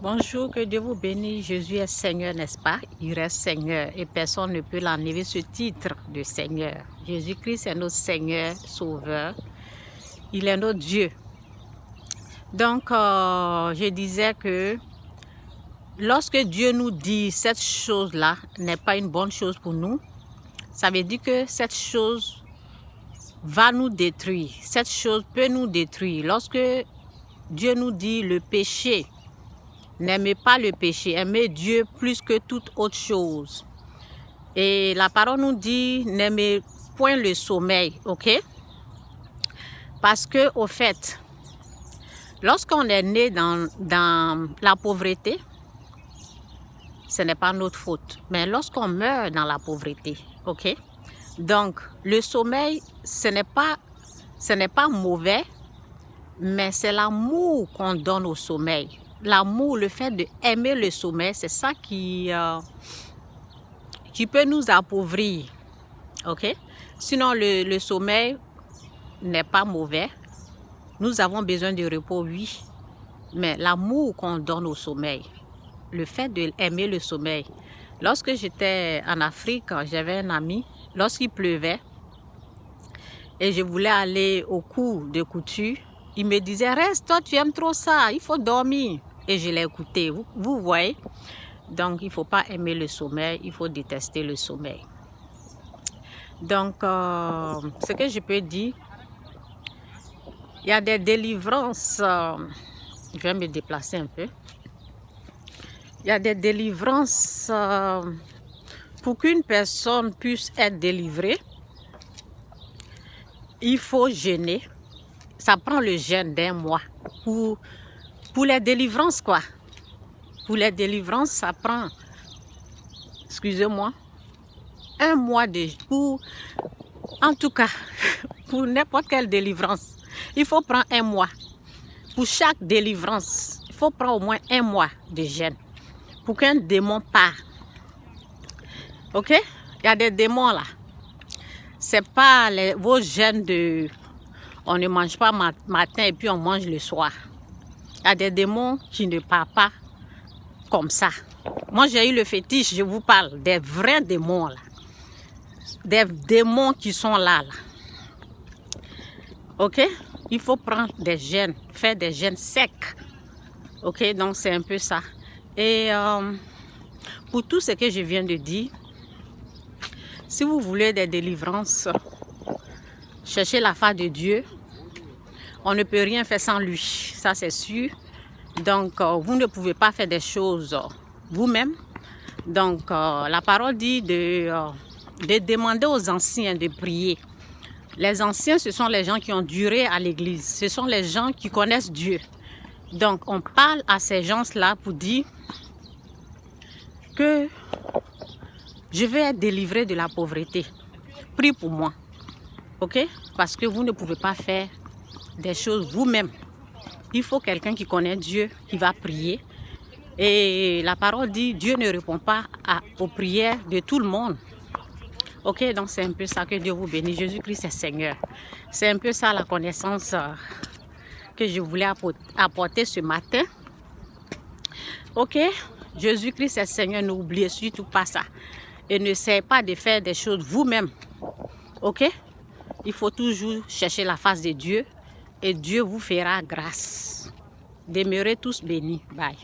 Bonjour, que Dieu vous bénisse. Jésus est Seigneur, n'est-ce pas? Il reste Seigneur et personne ne peut l'enlever ce titre de Seigneur. Jésus-Christ est notre Seigneur, Sauveur. Il est notre Dieu. Donc, je disais que lorsque Dieu nous dit cette chose-là n'est pas une bonne chose pour nous, ça veut dire que cette chose va nous détruire. Cette chose peut nous détruire. Lorsque Dieu nous dit le péché, n'aimez pas le péché, aimez Dieu plus que toute autre chose. Et la parole nous dit, n'aimez point le sommeil, ok? Parce que, au fait, lorsqu'on est né dans la pauvreté, ce n'est pas notre faute. Mais lorsqu'on meurt dans la pauvreté, ok? Donc, le sommeil, ce n'est pas mauvais, mais c'est l'amour qu'on donne au sommeil. L'amour, le fait d'aimer le sommeil, c'est ça qui peut nous appauvrir. Ok? Sinon, le sommeil n'est pas mauvais. Nous avons besoin de repos, oui. Mais l'amour qu'on donne au sommeil, le fait d'aimer le sommeil. Lorsque j'étais en Afrique, j'avais un ami, lorsqu'il pleuvait, et je voulais aller au cours de couture, il me disait, reste, toi tu aimes trop ça, il faut dormir. Et je l'ai écouté, vous voyez. Donc, il ne faut pas aimer le sommeil, il faut détester le sommeil. Donc, ce que je peux dire, il y a des délivrances, je vais me déplacer un peu. Il y a des délivrances, pour qu'une personne puisse être délivrée, il faut jeûner. Ça prend le jeûne d'1 mois pour les délivrances, quoi. Pour les délivrances, ça prend, excusez-moi, 1 mois en tout cas, pour n'importe quelle délivrance, il faut prendre 1 mois. Pour chaque délivrance, il faut prendre au moins 1 mois de jeûne pour qu'un démon parte. Ok? Il y a des démons là. C'est pas vos jeûnes de on ne mange pas matin et puis on mange le soir. Il y a des démons qui ne partent pas comme ça. Moi, j'ai eu le fétiche, je vous parle, des vrais démons là. Des démons qui sont là. Ok? Il faut prendre des jeûnes, faire des jeûnes secs. Ok? Donc, c'est un peu ça. Et pour tout ce que je viens de dire, si vous voulez des délivrances, cherchez la face de Dieu. On ne peut rien faire sans lui, ça c'est sûr. Donc, vous ne pouvez pas faire des choses vous-même. Donc, la parole dit de demander aux anciens de prier. Les anciens, ce sont les gens qui ont duré à l'église. Ce sont les gens qui connaissent Dieu. Donc, on parle à ces gens-là pour dire que je vais être délivré de la pauvreté. Prie pour moi. Ok? Parce que vous ne pouvez pas faire des choses vous-même. Il faut quelqu'un qui connaît Dieu, qui va prier. Et la parole dit, Dieu ne répond pas aux prières de tout le monde. Ok, donc c'est un peu ça, que Dieu vous bénisse. Jésus-Christ est Seigneur. C'est un peu ça la connaissance que je voulais apporter ce matin. Ok, Jésus-Christ est Seigneur, n'oubliez surtout pas ça. Et n'essayez pas de faire des choses vous-même. Ok, il faut toujours chercher la face de Dieu et Dieu vous fera grâce. Demeurez tous bénis. Bye.